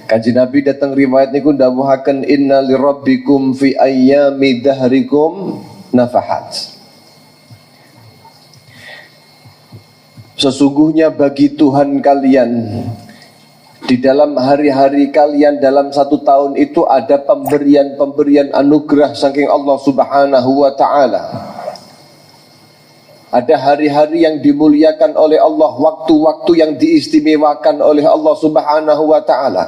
Kanjeng Nabi datang riwayat niku dawuhaken inna lirabbikum fi ayyami dahrikum nafahat. Sesungguhnya bagi Tuhan kalian di dalam hari-hari kalian dalam satu tahun itu ada pemberian-pemberian anugerah saking Allah Subhanahu wa ta'ala. Ada hari-hari yang dimuliakan oleh Allah, waktu-waktu yang diistimewakan oleh Allah Subhanahu wa ta'ala.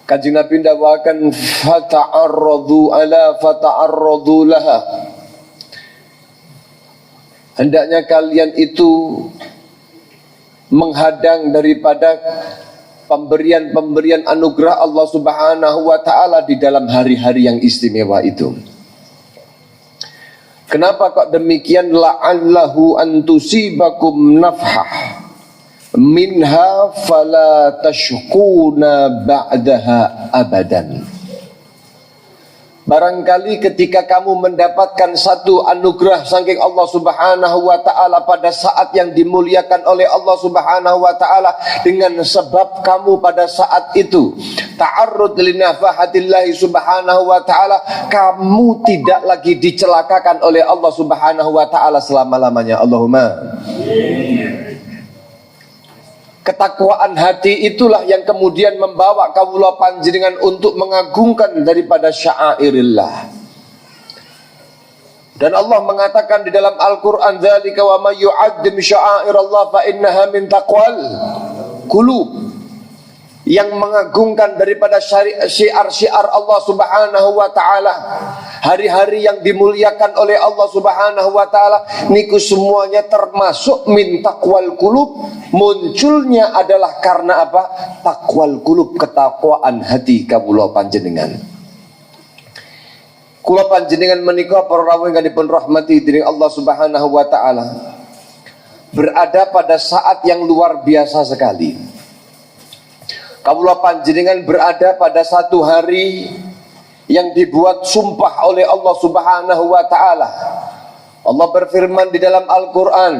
Kanjeng Nabi ndawakan fata'arradu ala fata'arradu laha. Hendaknya kalian itu menghadang daripada pemberian-pemberian anugerah Allah Subhanahu wa ta'ala di dalam hari-hari yang istimewa itu. Kenapa kok demikian? La'allahu an tusibakum nafhah minha fala tashkuna ba'daha abadan. Barangkali ketika kamu mendapatkan satu anugerah saking Allah Subhanahu wa ta'ala pada saat yang dimuliakan oleh Allah Subhanahu wa ta'ala, dengan sebab kamu pada saat itu ta'arrud li nafahatillahi Subhanahu wa ta'ala, kamu tidak lagi dicelakakan oleh Allah Subhanahu wa ta'ala selama-lamanya. Allahumma. Ketakwaan hati itulah yang kemudian membawa kawula panjenengan untuk mengagungkan daripada sya'airillah. Dan Allah mengatakan di dalam Al-Quran, dzalika wa may yu'azzim sya'airallah fa innaha min taqwal qulub. Yang mengagungkan daripada syiar-syiar Allah Subhanahu wa ta'ala, hari-hari yang dimuliakan oleh Allah Subhanahu wa ta'ala, niku semuanya termasuk min taqwal qulub. Munculnya adalah karena apa? Taqwal qulub, ketakwaan hati kawula panjenengan. Kula panjenengan menika para rawuh ingkang dipun rahmati dening Allah Subhanahu wa ta'ala, berada pada saat yang luar biasa sekali. Kawula panjenengan berada pada satu hari yang dibuat sumpah oleh Allah Subhanahu wa ta'ala. Allah berfirman di dalam Al-Quran,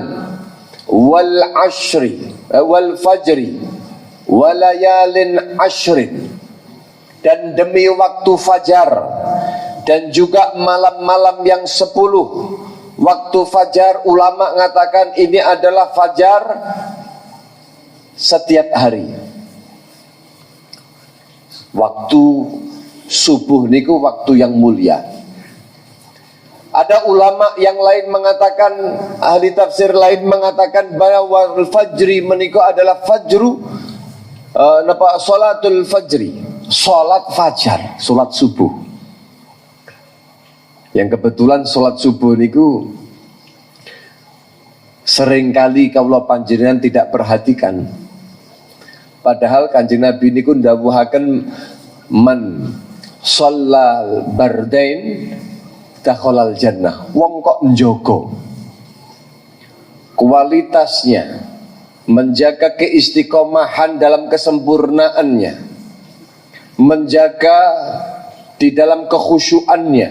wal ashri wal fajri walayalin ashrin, dan demi waktu fajar dan juga malam-malam yang 10. Waktu fajar, ulama mengatakan ini adalah fajar setiap hari. Waktu subuh niku waktu yang mulia. Ada ulama yang lain mengatakan, ahli tafsir lain mengatakan bahwa al-fajri menika adalah fajru salatul fajri, salat fajar, salat subuh. Yang kebetulan salat subuh niku seringkali kawula panjenengan tidak perhatikan. Padahal Kanjeng Nabi niku ndawuhaken man shallal bardain dakhalal jannah. Wong kok njogo kualitasnya, menjaga keistiqomahan dalam kesempurnaannya, menjaga di dalam kekhusyuannya,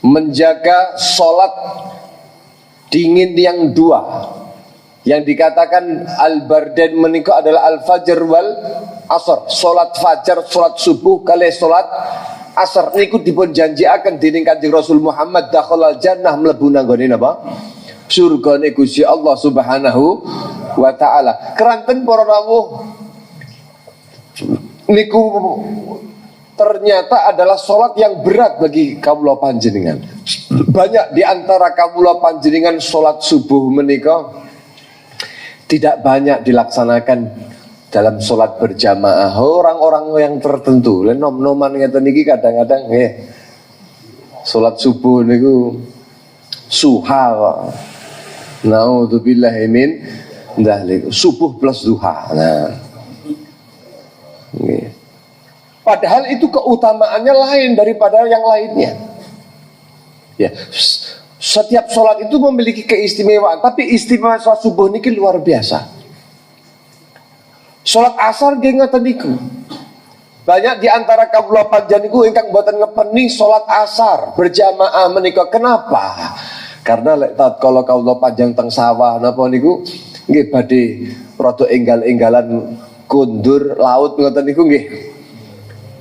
menjaga sholat dingin yang dua, yang dikatakan al-bardain menika adalah al-fajr wal asar. Salat fajar, salat subuh kali salat asar niku dipun janjiaken dening Kanjeng Rasul Muhammad dakhalal jannah, mlebu nanggone napa? Surgane Gusti Allah Subhanahu wa taala. Keranten para rawuh niku ternyata adalah salat yang berat bagi kawula panjenengan. Banyak di antara kawula panjenengan salat subuh menika tidak banyak dilaksanakan dalam sholat berjamaah. Orang-orang yang tertentu, nom-noman ngeten niki kadang-kadang sholat subuh niku suha. Naudzubillahi min dzalik. Subuh plus duha. Nah. Padahal itu keutamaannya lain daripada yang lainnya. Ya. Setiap sholat itu memiliki keistimewaan, tapi istimewa sholat subuh niki luar biasa. Sholat asar nggih ngoten niku. Banyak di antara kawula panjenengan niku ingkang mboten ngepeni sholat asar berjamaah menika. Kenapa? Karena lek tatkala kawula panjenengan teng sawah napa niku nggih badhe rada enggal-enggalan kundur laut ngoten niku nggih.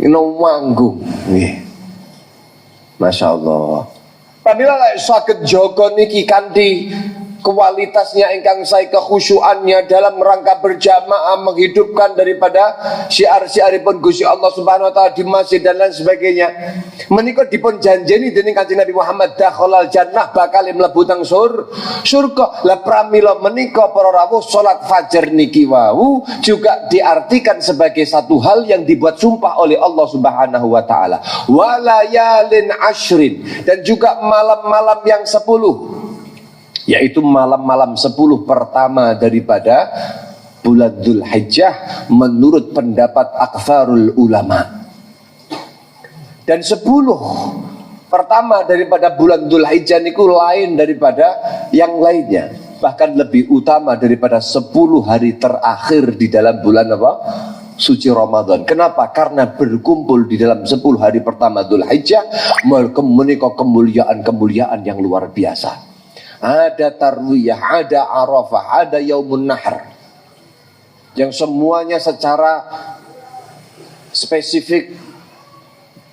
Ino manggung nggih. Masyaallah. Padahal lek saged jaga niki kanthi kualitasnya ingkang saya kekhusyuannya dalam rangka berjamaah menghidupkan daripada syiar-syiaripun Gusti Allah Subhanahu wa taala di masjid dan lain sebagainya. Menika dipun janjeni dening Kanjeng Nabi Muhammad dakhalal jannah bakal mlebu teng surga. Lah pramila menika para rawuh salat fajar niki wau juga diartikan sebagai satu hal yang dibuat sumpah oleh Allah Subhanahu wa taala. Walayalin ashrin, dan juga malam-malam yang 10, yaitu malam-malam 10 pertama daripada bulan Dzulhijjah menurut pendapat aktsarul ulama. Dan 10 pertama daripada bulan Dzulhijjah niku lain daripada yang lainnya, bahkan lebih utama daripada 10 hari terakhir di dalam bulan apa? Suci Ramadan. Kenapa? Karena berkumpul di dalam 10 hari pertama Dzulhijjah menika kemuliaan-kemuliaan yang luar biasa. Ada tarwiyah, ada arafah, ada yaumun nahr, yang semuanya secara spesifik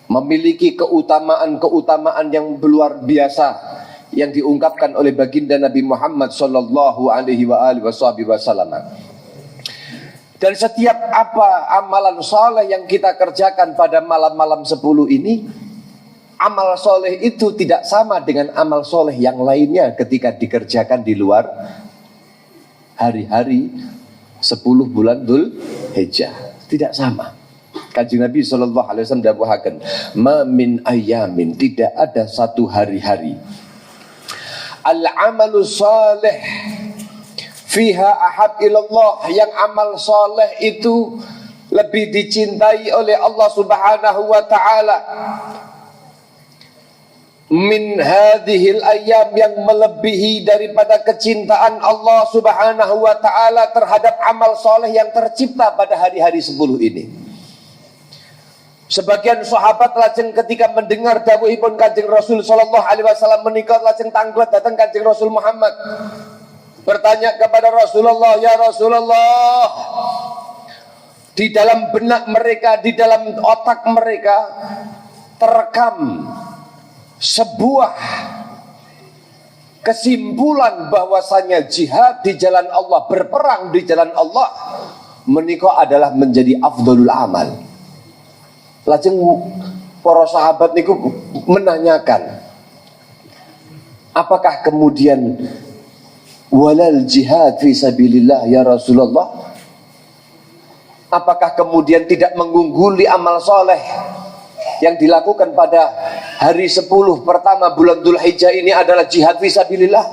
memiliki keutamaan-keutamaan yang luar biasa yang diungkapkan oleh baginda Nabi Muhammad sallallahu alaihi wasallam. Dan setiap apa amalan soleh yang kita kerjakan pada malam-malam 10 ini, amal soleh itu tidak sama dengan amal soleh yang lainnya ketika dikerjakan di luar hari-hari 10 bulan Dzulhijjah. Tidak sama. Kanjeng Nabi SAW dawuhaken, ma min ayamin, tidak ada satu hari-hari al-amalu salih fiha ahab ilallah, yang amal soleh itu lebih dicintai oleh Allah Subhanahu wa ta'ala min hadhil ayyam, yang melebihi daripada kecintaan Allah Subhanahu wa ta'ala terhadap amal soleh yang tercipta pada hari-hari 10 ini. Sebagian sahabat lajeng ketika mendengar dawuhipun Kanjeng Rasul sallallahu alaihi wasallam menika lajeng tanglet datang Kanjeng Rasul Muhammad, bertanya kepada Rasulullah, ya Rasulullah, di dalam benak mereka, di dalam otak mereka terekam sebuah kesimpulan bahwasanya jihad di jalan Allah, berperang di jalan Allah menika adalah menjadi afdhalul amal. Lajeng para sahabat niku menanyakan, apakah kemudian walal jihad fi sabilillah ya Rasulullah, apakah kemudian tidak mengungguli amal soleh yang dilakukan pada hari 10 pertama bulan Dzulhijjah ini adalah jihad fi sabilillah,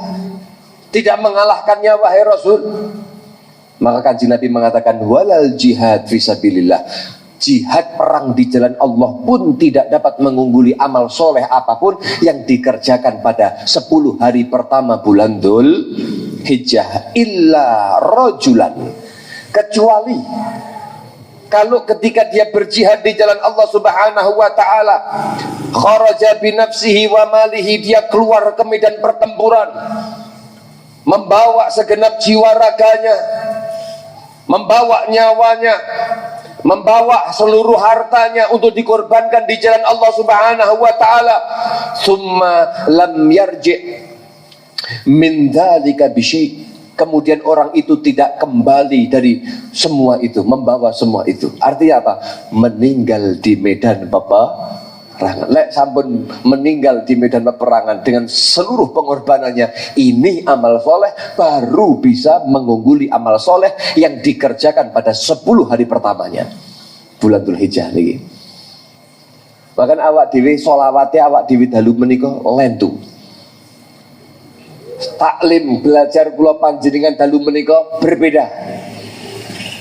tidak mengalahkannya wahai Rasul? Maka Kanjeng Nabi mengatakan, walal jihad fi sabilillah, jihad perang di jalan Allah pun tidak dapat mengungguli amal soleh apapun yang dikerjakan pada 10 hari pertama bulan Dzulhijjah, illa rajulan, kecuali kalau ketika dia berjihad di jalan Allah Subhanahu wa ta'ala, kharaja binafsihi wa malihi, dia keluar ke medan pertempuran membawa segenap jiwa raganya, membawa nyawanya, membawa seluruh hartanya untuk dikorbankan di jalan Allah Subhanahu wa ta'ala, summa lam yarji' min dzalika bisyai', kemudian orang itu tidak kembali dari semua itu, membawa semua itu. Artinya apa? Meninggal di medan peperangan. Lek sampun meninggal di medan peperangan dengan seluruh pengorbanannya, ini amal soleh baru bisa mengungguli amal soleh yang dikerjakan pada 10 hari pertamanya bulan Dzulhijjah niki. Bahkan awak dhewe sholawate awak dhewe dalu menika lentu. Taklim belajar kula panjenengan dalu menika berbeda.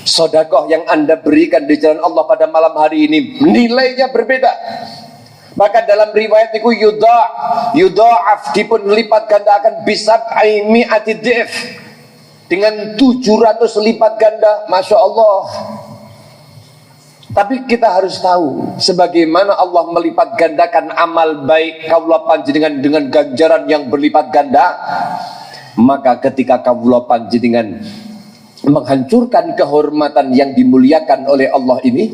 Sedekah yang Anda berikan di jalan Allah pada malam hari ini nilainya berbeda. Maka dalam riwayat niku yudha'af, dipun lipat gandakan bisab mi'ati dhif, dengan 700 lipat ganda. Masya Allah. Tapi kita harus tahu sebagaimana Allah melipat gandakan amal baik kawula panjenengan dengan ganjaran yang berlipat ganda, maka ketika kawula panjenengan menghancurkan kehormatan yang dimuliakan oleh Allah ini,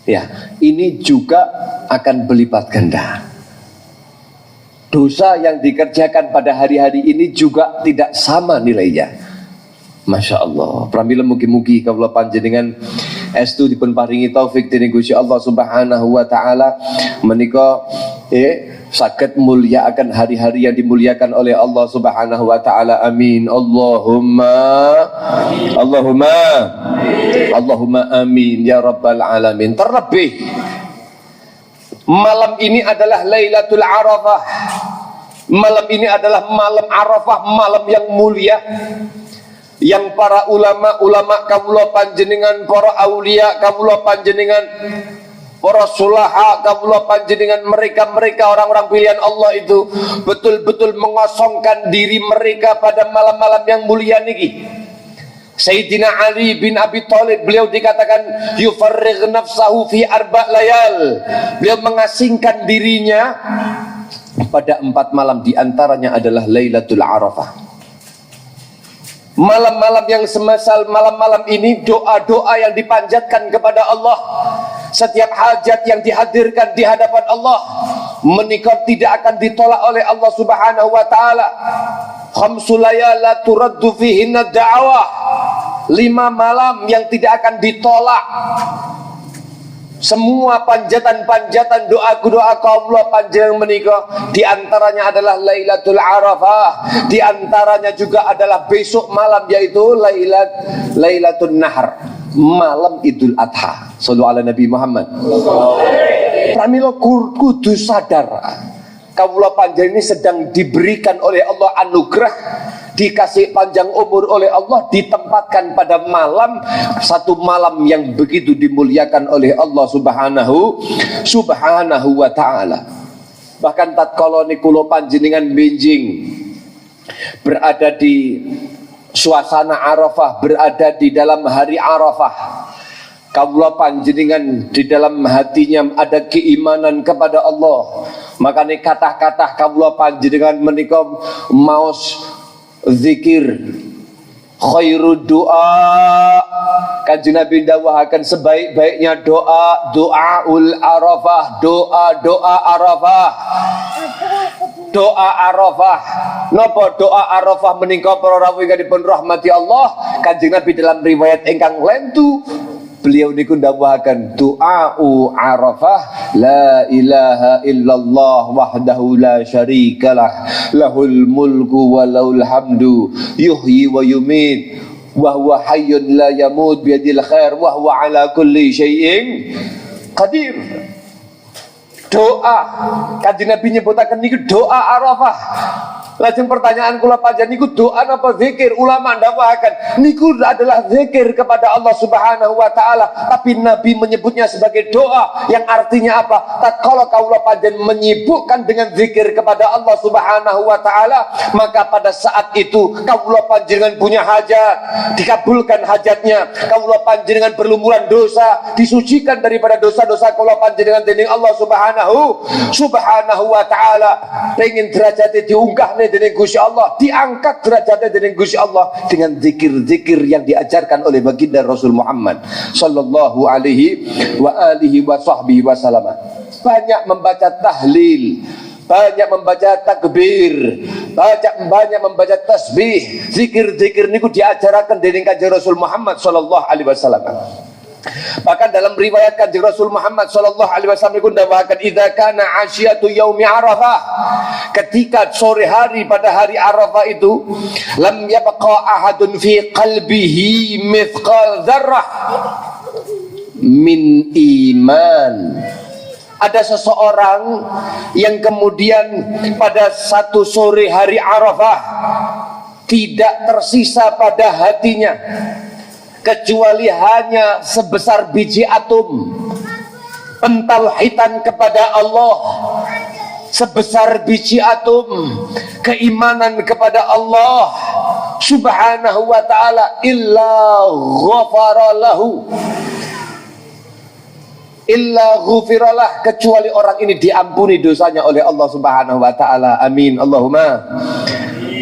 ya, ini juga akan berlipat ganda. Dosa yang dikerjakan pada hari-hari ini juga tidak sama nilainya. Masya Allah. Pramila mugi-mugi kawula panjenengan estu dipun paringi taufik dening Gusti Allah Subhanahu wa taala menika saged mulia akan hari-hari yang dimuliakan oleh Allah Subhanahu wa taala. Amin. Allahumma amin ya rabbal alamin. Terlebih malam ini adalah Lailatul Arafah. Malam ini adalah malam Arafah, malam yang mulia, yang para ulama kawula panjenengan, para aulia kawula panjenengan, para sulaha kawula panjenengan, mereka orang-orang pilihan Allah itu betul-betul mengosongkan diri mereka pada malam-malam yang mulia niki. Sayyidina Ali bin Abi Thalib, beliau dikatakan yufarrigh nafsahu fi arba' layal. Beliau mengasingkan dirinya pada 4 malam, diantaranya adalah Lailatul Arafah. Malam-malam yang semisal malam-malam ini, doa-doa yang dipanjatkan kepada Allah, setiap hajat yang dihadirkan di hadapan Allah menikah tidak akan ditolak oleh Allah Subhanahu wa taala. Khamsul layala turaddu fihinna da'wah. 5 malam yang tidak akan ditolak semua panjatan-panjatan doa-doa kaum Allah panjenengan menikah. Di antaranya adalah Lailatul Arafah, di antaranya juga adalah besok malam, yaitu Lailatul Nahr, malam Idul Adha. Shallallahu ala Nabi Muhammad. Pramila kudu sadar, kaula panjenengan ini sedang diberikan oleh Allah anugerah, dikasih panjang umur oleh Allah, ditempatkan pada malam, satu malam yang begitu dimuliakan oleh Allah Subhanahu wa ta'ala. Bahkan tatkala kula panjenengan benjing berada di suasana Arafah, berada di dalam hari Arafah, kawula panjenengan di dalam hatinya ada keimanan kepada Allah, makanya kata-kata kawula panjenengan menika maos zikir khairud doa. Kanjeng Nabi dawuhaken sebaik-baiknya doaul Arafah, doa Arafah. Doa Arafah. Napa doa Arafah menika para rawuh ingkang dipun rahmati Allah? Kanjeng Nabi dalam riwayat ingkang lentu, beliau niku ndawuhaken doa'u Arafah, la ilaha illallah wahdahu la syarikalah, lahul mulku wa lahul hamdu, yuhyi wa yumit, wa huwa hayyun la yamut, biyadil khair, wa huwa ala kulli syai'in qadir. Doa Kanjeng Nabi nyebutaken niku doa Arafah. Lajeng pertanyaan kula panjenengan niku doa napa zikir? Ulama ndawuhaken niku adalah zikir kepada Allah Subhanahu wa taala, tapi Nabi menyebutnya sebagai doa, yang artinya apa? Tatkala kaula panjenengan menyibukkan dengan zikir kepada Allah Subhanahu wa taala, maka pada saat itu kaula panjenengan punya hajat, dikabulkan hajatnya. Kaula panjenengan berlumuran dosa, disucikan daripada dosa-dosa kaula panjenengan dening Allah Subhanahu wa taala. Pengen derajate diunggahne dening Gusti Allah, diangkat derajatnya dening Gusti Allah dengan zikir-zikir yang diajarkan oleh baginda Rasul Muhammad sallallahu alaihi wa alihi wa sahbihi wasallam. Banyak membaca tahlil, banyak membaca takbir, banyak membaca tasbih. Zikir-zikir niku diajaraken dening Kanjeng Rasul Muhammad sallallahu alaihi wasallam. Bahkan dalam riwayat Kanjeng Rasul Muhammad sallallahu alaihi wasallam itu dawuhaken idza kana asyatu yaumi Arafah, ketika sore hari pada hari Arafah itu, lam yabqa ahadun fi qalbihi mithqal dzarrah min iman. Ada seseorang yang kemudian pada satu sore hari Arafah tidak tersisa pada hatinya kecuali hanya sebesar biji atom pentauhidan kepada Allah, sebesar biji atom keimanan kepada Allah Subhanahu wa ta'ala, illa ghufiralah, kecuali orang ini diampuni dosanya oleh Allah Subhanahu wa ta'ala. Amin. Allahumma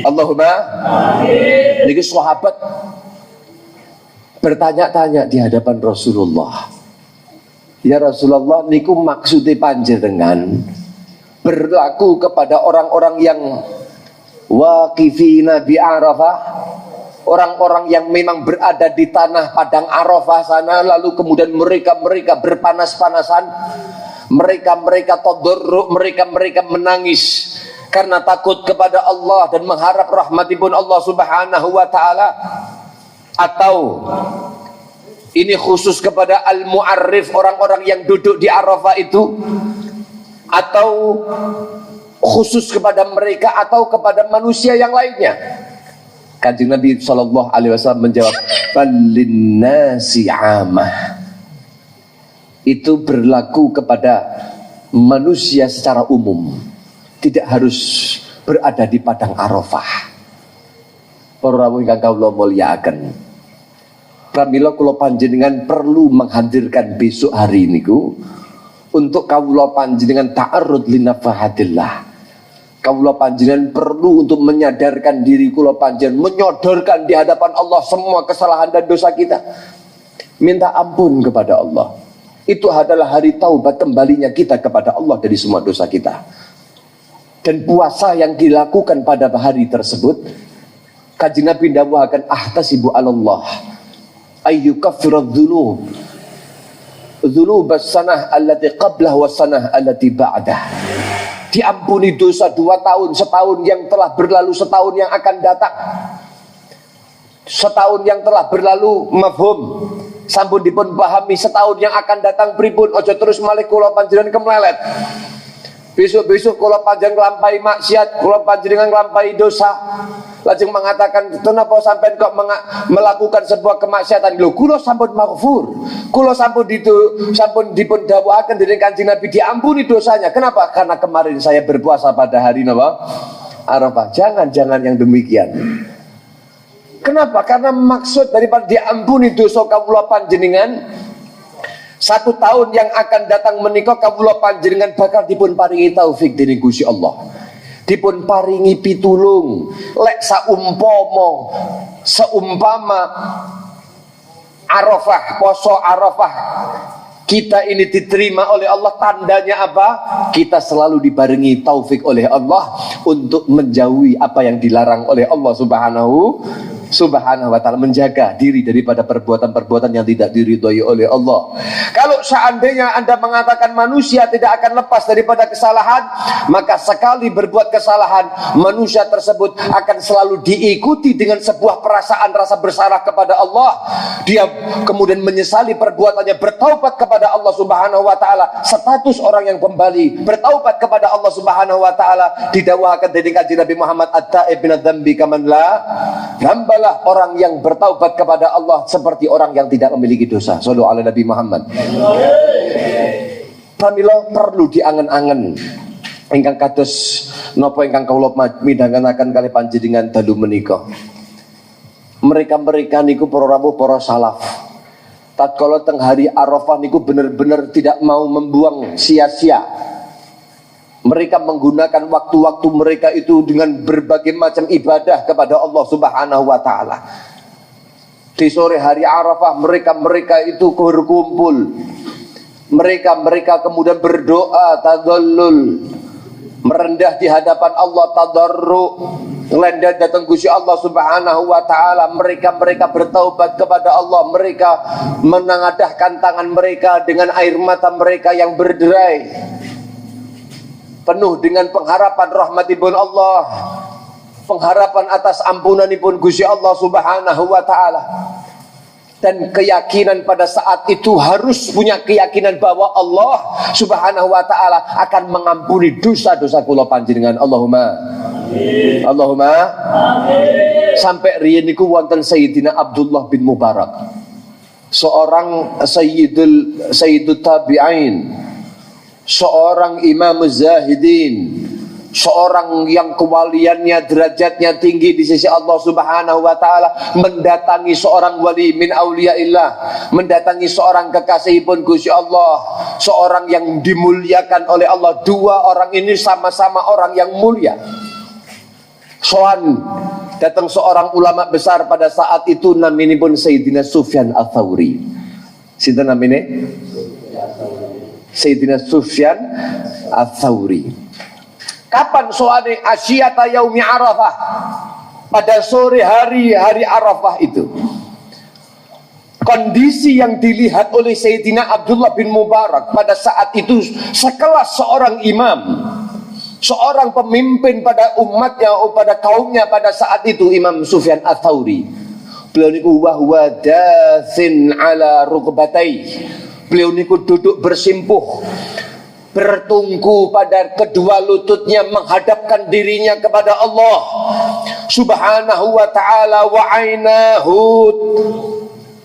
amin. Niki sahabat bertanya-tanya di hadapan Rasulullah. Ya Rasulullah, niku maksudnya panjenengan berlaku kepada orang-orang yang waqifina bi Arafah, orang-orang yang memang berada di tanah padang Arafah sana, lalu kemudian mereka berpanas-panasan, mereka tadarru, mereka menangis karena takut kepada Allah dan mengharap rahmatipun Allah Subhanahu wa taala, atau ini khusus kepada al-mu'arrif, orang-orang yang duduk di Arafah itu, atau khusus kepada mereka atau kepada manusia yang lainnya? Kanjeng Nabi sallallahu alaihi wasallam menjawab, "Falinnasi 'amah." Itu berlaku kepada manusia secara umum, tidak harus berada di padang Arafah. Para rawuh ingkang kawula mulyakaken, pramila kula panjenengan perlu menghadirkan besok hari niku untuk kawula panjenengan ta'arrud li nafahatillah. Kawula panjenengan perlu untuk menyadarkan diri kula panjenengan, menyodorkan di hadapan Allah semua kesalahan dan dosa kita, minta ampun kepada Allah. Itu adalah hari taubat kembalinya kita kepada Allah dari semua dosa kita. Dan puasa yang dilakukan pada hari tersebut, Kanjeng Nabi dawuhaken, ahtasibu 'alallah ayyukaffiradz dzunub dzunubas sanah allati qablah was sanah allati ba'dah. Diampuni dosa 2 tahun, setahun yang telah berlalu, setahun yang akan datang. Setahun yang telah berlalu mafhum, sampun dipun pahami, setahun yang akan datang pripun, ojo terus malih kula panjenengan kemlelet. Besok-besok kula panjenengan nglampahi maksiat, kula panjenengan nglampahi dosa, lajeng mengatakan, kenapa sampean kok melakukan sebuah kemaksiatan? Lho, kula sampun maghfur, kula sampun dipun dawuhaken dening Kanjeng Nabi diampuni dosanya. Kenapa? Karena kemarin saya berpuasa pada hari napa? Arafah. Jangan yang demikian. Kenapa? Karena maksud daripada diampuni dosa kawula panjenengan, 1 tahun yang akan datang menika kawula panjenengan bakal dipun paringi taufik dening Gusti Allah, dipun paringi pitulung. Lek seumpama Arafah, poso Arafah kita ini diterima oleh Allah, tandanya apa? Kita selalu dibarengi taufik oleh Allah untuk menjauhi apa yang dilarang oleh Allah Subhanahu wa ta'ala, menjaga diri daripada perbuatan-perbuatan yang tidak diridhoi oleh Allah. Kalau seandainya Anda mengatakan manusia tidak akan lepas daripada kesalahan, maka sekali berbuat kesalahan, manusia tersebut akan selalu diikuti dengan sebuah perasaan rasa bersalah kepada Allah. Dia kemudian menyesali perbuatannya, bertaubat kepada Allah Subhanahu wa ta'ala. Status orang yang kembali bertaubat kepada Allah Subhanahu wa ta'ala didawahkan dari Kanjeng Nabi Muhammad, at-ta'ib minadz-dzambi kaman la dzambalah. Orang yang bertaubat kepada Allah seperti orang yang tidak memiliki dosa. Shallu ala Nabi Muhammad. Pramila perlu diangen-angen ingkang kados napa ingkang kawula midhangetaken kalih panjenengan dalu menika. Mereka niku para rawuh, para salaf, tatkala teng hari Arafah niku bener-bener tidak mau membuang sia-sia. Mereka menggunakan waktu-waktu mereka itu dengan berbagai macam ibadah kepada Allah Subhanahu wa ta'ala. Di sore hari Arafah mereka itu berkumpul. Mereka kemudian berdoa tadallul, merendah di hadapan Allah, tadarru, ngelendah datang Gusti Allah Subhanahu wa ta'ala. Mereka bertaubat kepada Allah. Mereka menengadahkan tangan mereka dengan air mata mereka yang berderai, penuh dengan pengharapan rahmatipun Allah, pengharapan atas ampunanipun Gusti Allah Subhanahu wa ta'ala. Dan keyakinan pada saat itu harus punya keyakinan bahwa Allah Subhanahu wa ta'ala akan mengampuni dosa-dosa kula panjenengan. Allahumma amin. Allahumma amin. Sampai riyen niku wonten Sayyidina Abdullah bin Mubarak, seorang sayyidut tabi'in, seorang imam zahidin, seorang yang kewaliannya, derajatnya tinggi di sisi Allah Subhanahu wa ta'ala, mendatangi seorang wali min auliyaillah, mendatangi seorang kekasihipun Gusti Allah, seorang yang dimuliakan oleh Allah. Dua orang ini sama-sama orang yang mulia, Soan datang seorang ulama besar pada saat itu namanya pun Sayyidina Sufyan Ats-Tsauri. Sinten namanya? Sayyidina Sufyan Ats-Tsauri. Kapan soane? Asyiyata yaumi Arafah. Pada sore hari Arafah itu. Kondisi yang dilihat oleh Sayyidina Abdullah bin Mubarak pada saat itu sekelas seorang imam, seorang pemimpin pada umatnya, pada kaumnya pada saat itu, Imam Sufyan Ats-Tsauri. Beliau niku wahwa datsin ala rukbatai. Beliau niku duduk bersimpuh, bertungku pada kedua lututnya, menghadapkan dirinya kepada Allah Subhanahu wa ta'ala, wa ainahu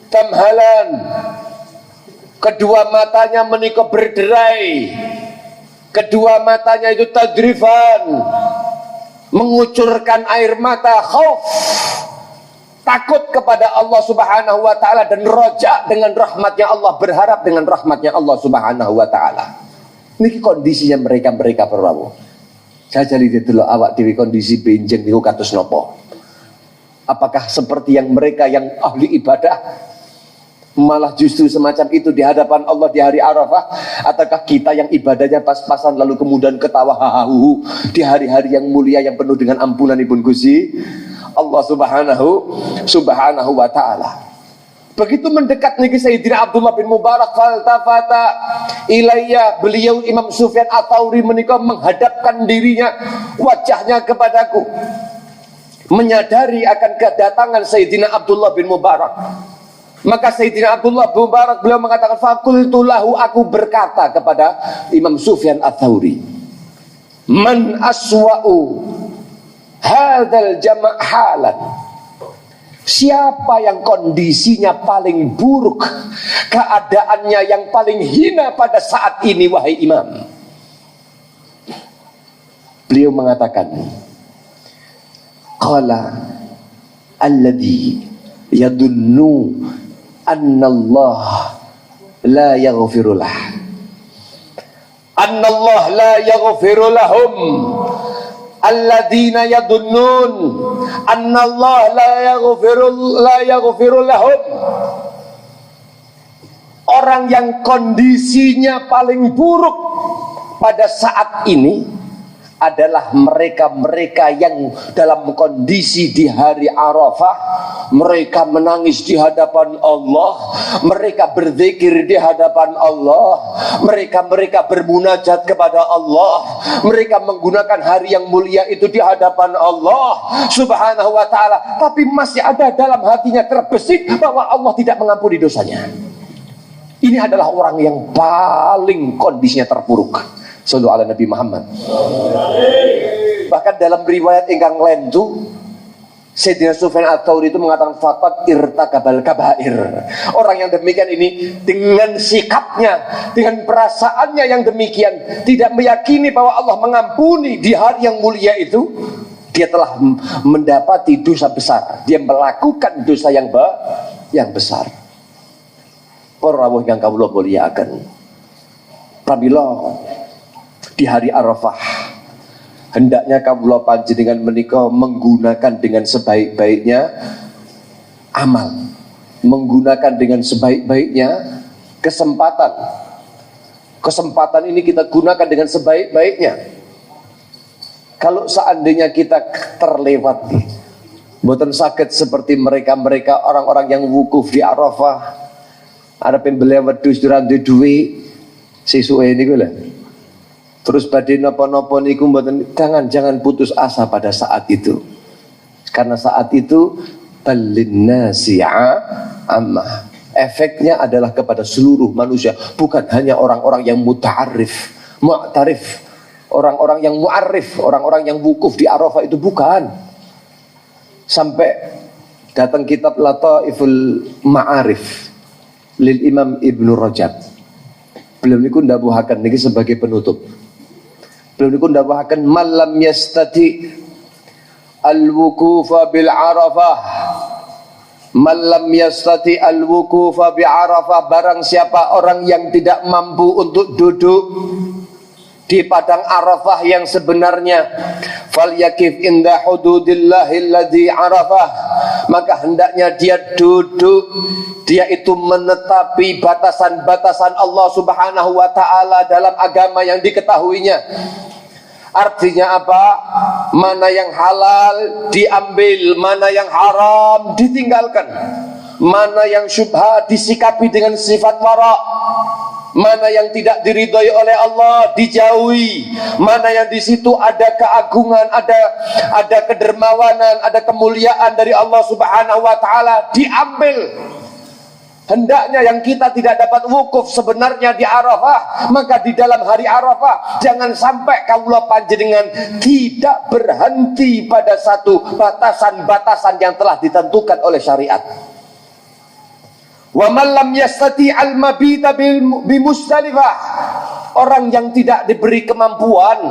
tamhalan. Kedua matanya menika berderai, kedua matanya itu tadrifan, mengucurkan air mata, khauf, takut kepada Allah Subhanahu wa ta'ala, dan roja dengan rahmatnya Allah, berharap dengan rahmatnya Allah Subhanahu wa ta'ala. Ini kondisinya mereka Prabu. Saya jadi dulu awak dewi kondisi benjeng niku kados nopo. Apakah seperti yang mereka yang ahli ibadah malah justru semacam itu di hadapan Allah di hari Arafah, ataukah kita yang ibadahnya pas-pasan lalu kemudian ketawa hahahu di hari-hari yang mulia yang penuh dengan ampunan Ibun Gusti Allah Subhanahu wa ta'ala. Begitu mendekat niki Sayyidina Abdullah bin Mubarak, faltafata ilayya, beliau Imam Sufyan Ats-Tsauri menika menghadapkan dirinya, wajahnya kepadaku, menyadari akan kedatangan Sayyidina Abdullah bin Mubarak. Maka Sayyidina Abdullah bin Mubarak beliau mengatakan, fakultu lahu, aku berkata kepada Imam Sufyan Ats-Tsauri, man aswa'u hadzal jama' halan, siapa yang kondisinya paling buruk, keadaannya yang paling hina pada saat ini wahai imam? Beliau mengatakan, qala alladhi yadunnu annallah la yaghfiru lah, annallah la yaghfiru lahum, alladzina yadunnun annallah la yaghfiru lahum. Orang yang kondisinya paling buruk pada saat ini adalah mereka-mereka yang dalam kondisi di hari Arafah, mereka menangis di hadapan Allah, mereka berzikir di hadapan Allah, mereka bermunajat kepada Allah, mereka menggunakan hari yang mulia itu di hadapan Allah Subhanahu wa ta'ala, tapi masih ada dalam hatinya terbesit bahwa Allah tidak mengampuni dosanya. Ini adalah orang yang paling kondisinya terpuruk. Sallu ala Nabi Muhammad. Bahkan dalam riwayat ingkang lain itu, Sayyidina Sufyan Ats-Tsauri itu mengatakan faqad irtakabal kabair. Orang yang demikian ini dengan sikapnya, dengan perasaannya yang demikian, tidak meyakini bahwa Allah mengampuni di hari yang mulia itu, dia telah mendapati dosa besar. Dia melakukan dosa yang besar. Para rawuh yang kawula mulyakaken, apabila di hari Arafah hendaknya kawula panjenengan menika menggunakan dengan sebaik-baiknya amal, menggunakan dengan sebaik-baiknya kesempatan. Kesempatan ini kita gunakan dengan sebaik-baiknya. Kalau seandainya kita terlewati, mboten saged seperti mereka-mereka orang-orang yang wukuf di Arafah, arep mbeleh wedhus ora duwe dhuwit sesuke niku lho. Terus badhe napa-napa niku mboten, jangan putus asa pada saat itu. Karena saat itu balinnasia ammah. Efeknya adalah kepada seluruh manusia, bukan hanya orang-orang yang muta'arif, mu'tarif, orang-orang yang mu'arif, orang-orang yang wukuf di Arafah itu bukan. Sampai datang kitab Lataiful Ma'arif lil Imam Ibnu Rajab. Beliau niku ndawuhaken niki sebagai penutup. Beliau niku ndawuhaken malam yastati al-wuqufa bil Arafah. Malam yastati al-wuqufa bi Arafah, barang siapa orang yang tidak mampu untuk duduk di padang Arafah yang sebenarnya. Falyakif inda hududillahil ladzi arafah, maka hendaknya dia duduk, dia itu menetapi batasan-batasan Allah Subhanahu wa taala dalam agama yang diketahuinya. Artinya apa? Mana yang halal diambil, mana yang haram ditinggalkan, mana yang syubhat disikapi dengan sifat wara, mana yang tidak diridhai oleh Allah dijauhi, mana yang di situ ada keagungan, ada kedermawanan, ada kemuliaan dari Allah Subhanahu wa taala diambil. Hendaknya yang kita tidak dapat wukuf sebenarnya di Arafah, maka di dalam hari Arafah jangan sampai kaula panjenengan tidak berhenti pada satu batasan-batasan yang telah ditentukan oleh syariat. Wa man lam yastati al-mabita bi Musdalifah, orang yang tidak diberi kemampuan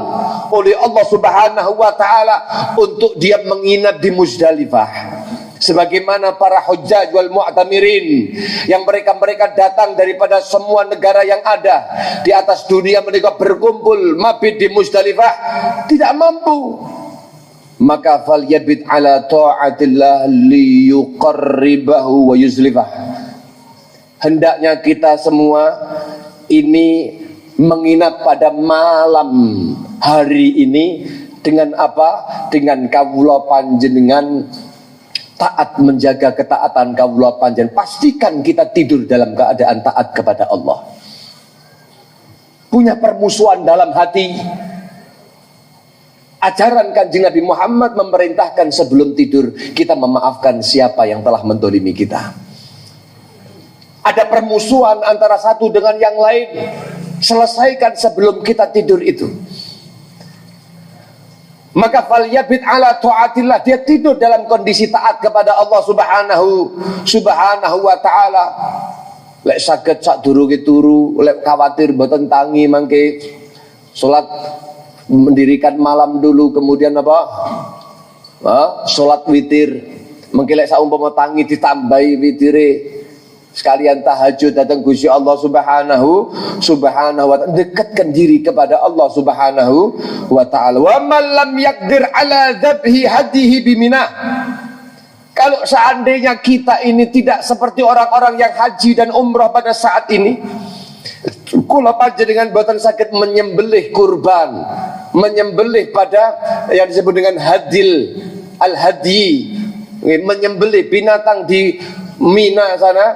oleh Allah Subhanahu wa taala untuk dia menginap di Musdalifah, sebagaimana para hujjaj wal mu'tamirin yang mereka datang daripada semua negara yang ada di atas dunia, mereka berkumpul mabit di Musdalifah, tidak mampu, maka falyabit ala ta'atillah liyuqarribahu wa yuzlifah. Hendaknya kita semua ini menginap pada malam hari ini dengan apa? Dengan kawula panjenengan taat, menjaga ketaatan kawula panjenengan. Pastikan kita tidur dalam keadaan taat kepada Allah. Punya permusuhan dalam hati. Ajaran Kanjeng Nabi Muhammad memerintahkan sebelum tidur kita memaafkan siapa yang telah mendolimi kita. Ada permusuhan antara satu dengan yang lain, selesaikan sebelum kita tidur itu. Maka falyabit ala taatillah, dia tidur dalam kondisi taat kepada Allah Subhanahu wa taala. Lek saged sadurunge turu, lek khawatir mboten tangi mangke salat, mendirikan malam dulu, kemudian apa? Salat witir. Mangke lek saumpama tangi ditambahi witire, sekalian tahajud datang Gusti Allah Subhanahu wa ta'ala, dekatkan diri kepada Allah Subhanahu wa ta'ala. Wa man lam yaqdir ala dzabhi hadihi biminah, kalau seandainya kita ini tidak seperti orang-orang yang haji dan umrah pada saat ini, kula panjenengan boten saged menyembelih kurban, menyembelih pada yang disebut dengan hadil al-hadi, menyembelih binatang di Mina sana,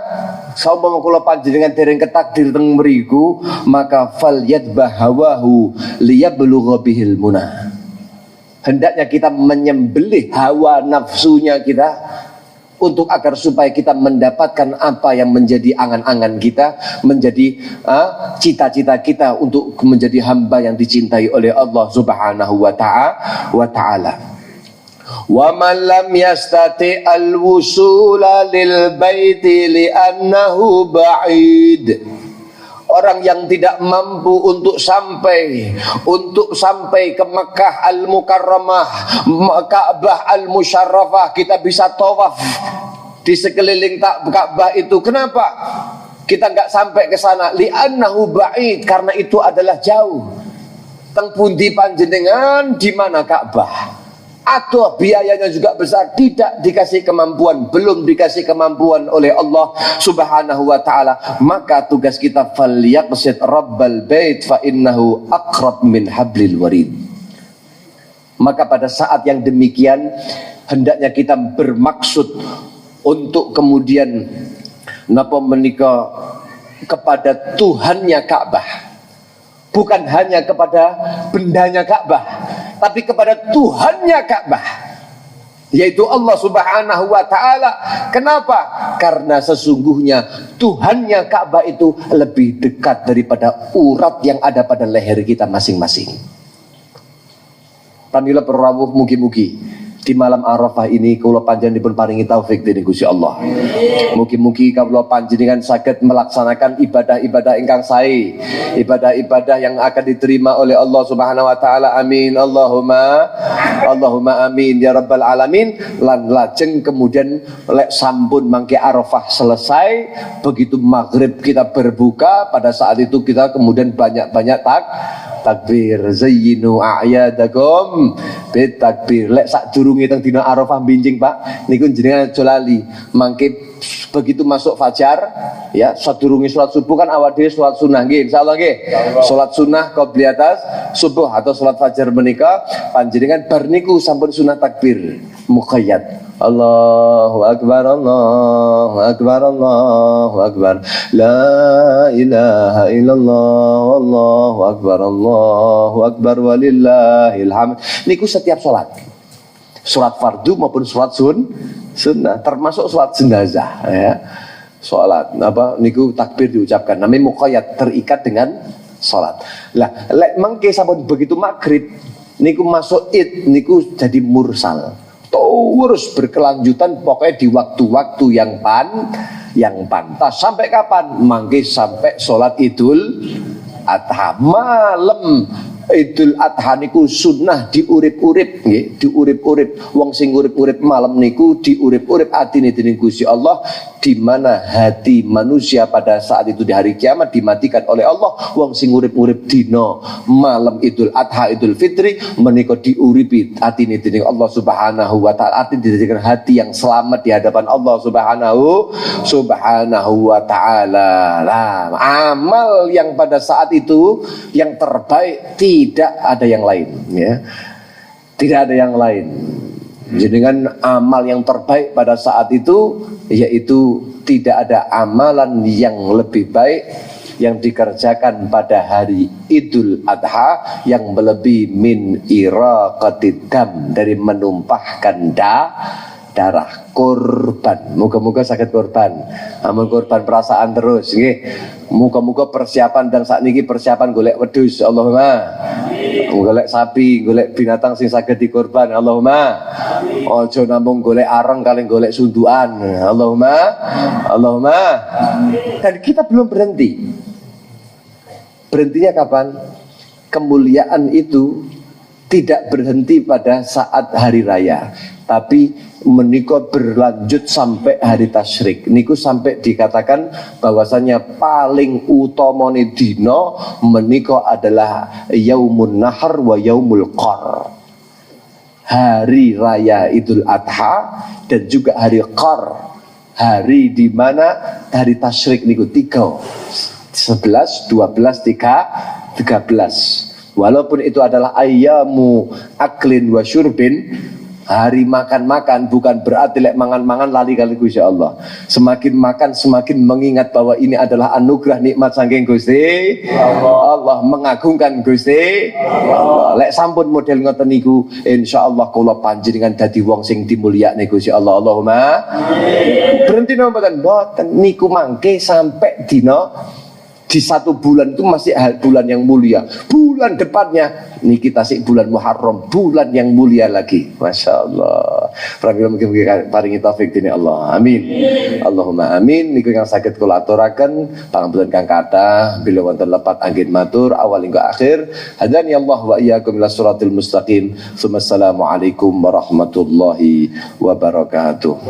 saumpama kula panjenengan dereng ketakdir teng mriku, maka falyadbah hawahu liyablugha bihil munah. Hendaknya kita menyembelih hawa nafsunya kita untuk agar supaya kita mendapatkan apa yang menjadi angan-angan kita, menjadi cita-cita kita untuk menjadi hamba yang dicintai oleh Allah Subhanahu wa ta'ala. Wa man lam yastati al-wusula lil baiti li'annahu ba'id, orang yang tidak mampu untuk sampai ke Mekah al-Mukarramah, Ka'bah al-Musyarrafah, kita bisa tawaf di sekeliling Ka'bah itu. Kenapa kita enggak sampai ke sana? Li'annahu ba'id, karena itu adalah jauh. Teng pundi panjenengan, di mana Ka'bah? Atau biayanya juga besar, tidak dikasih kemampuan, belum dikasih kemampuan oleh Allah Subhanahu wa ta'ala, maka tugas kita falyaqsid rabbal bait fa innahu aqrab min hablil warid. Maka pada saat yang demikian hendaknya kita bermaksud untuk kemudian napa menika kepada Tuhannya Ka'bah, bukan hanya kepada bendanya Ka'bah, tapi kepada Tuhannya Ka'bah, yaitu Allah Subhanahu wa ta'ala. Kenapa? Karena sesungguhnya Tuhannya Ka'bah itu lebih dekat daripada urat yang ada pada leher kita masing-masing. Pramila perawuh, mugi-mugi di malam Arafah ini kula panjenengan dipun paringi taufik dening Gusti Allah. Mugi-mugi kula panjenengan saged melaksanakan ibadah-ibadah ingkang sae, ibadah-ibadah yang akan diterima oleh Allah Subhanahu wa taala. Amin. Allahumma amin ya rabbal alamin. Lan lajeng kemudian lek sampun mangke Arafah selesai, begitu maghrib kita berbuka, pada saat itu kita kemudian banyak-banyak takbir, zayyinu a'yadakum bit takbir. Lek sadurunge teng dina Arafah binjing Pak, niku jenengan aja lali. Mangke begitu masuk fajar, ya sadurunge salat subuh kan awak dhewe salat sunah nggih, insyaallah nggih. Salat sunah qabliyatas subuh atau salat fajar menika panjenengan bar niku sampun sunah takbir muqayyad. Allahu akbar, Allahu akbar, Allahu akbar. La ilaha illallah, wallahu akbar, Allahu akbar walillahil hamd. Niku setiap salat. Salat fardu maupun salat sunnah, termasuk salat jenazah ya. Salat apa niku takbir diucapkan, namanya muqayyad, terikat dengan salat. Lah lek mengke sampun begitu maghrib niku masuk id niku jadi mursal. Terus berkelanjutan pokoknya di waktu-waktu yang pantas. Sampai kapan? Mangke sampai sholat Idul Adha. Malam Idul Adha niku sunnah diurip-urip nggih, diurip-urip. Wong sing urip-urip malam niku diurip-urip atine dening Gusti Allah, di mana hati manusia pada saat itu di hari kiamat dimatikan oleh Allah. Wong sing urip-urip dina malam Idul Adha Idul Fitri menika diuripi atine dening Allah Subhanahu wa taala, arti dijadikan hati yang selamat di hadapan Allah Subhanahu wa taala. Nah, amal yang pada saat itu yang terbaik tidak ada yang lain ya. Tidak ada yang lain. Jenengan amal yang terbaik pada saat itu yaitu tidak ada amalan yang lebih baik yang dikerjakan pada hari Idul Adha yang melebihi min iraqatid dam, dari menumpahkan darah korban. Moga-moga sakit korban, amun korban perasaan terus nggih. Moga-moga persiapan dan saat niki persiapan golek wedhus, Allahumma. Golek sapi, golek binatang sing saged dikorban, Allahumma. Ojo namung golek areng kali golek sundukan, Allahumma. Dan kita belum berhenti. Berhentinya kapan? Kemuliaan itu tidak berhenti pada saat hari raya, tapi menika berlanjut sampai hari tasyrik. Niku sampai dikatakan bahwasanya paling utamane dina menika adalah yaumun nahar wa yaumul qar. Hari raya Idul Adha dan juga hari qar. Hari di mana hari tasyrik niku 3, 11, 12, 13. Walaupun itu adalah ayyamu aklin wa syurbin, hari makan-makan, bukan berarti lek mangan-mangan lali kali Gusti Allah. Semakin makan semakin mengingat bahwa ini adalah anugerah nikmat saking Gusti Allah, mengagungkan Gusti Allah. Lek sampun model ngoten niku insyaallah kula panjenengan dadi wong sing dimulyakne Gusti Allah. Allahumma berhenti mboten niku mangke sampai dina di 1 bulan itu masih bulan yang mulia. Bulan depannya ini kita sih bulan Muharram, bulan yang mulia lagi. Masya Allah. Mungkin paringi taufik dini Allah. Amin. Allahumma amin. Niku yang sakit kula aturaken pangapunten kang kathah bila wonten lepat angin matur awal hingga akhir. Hadani Allah wa iyyakum ila siratal mustaqim. Assalamualaikum warahmatullahi wabarakatuh.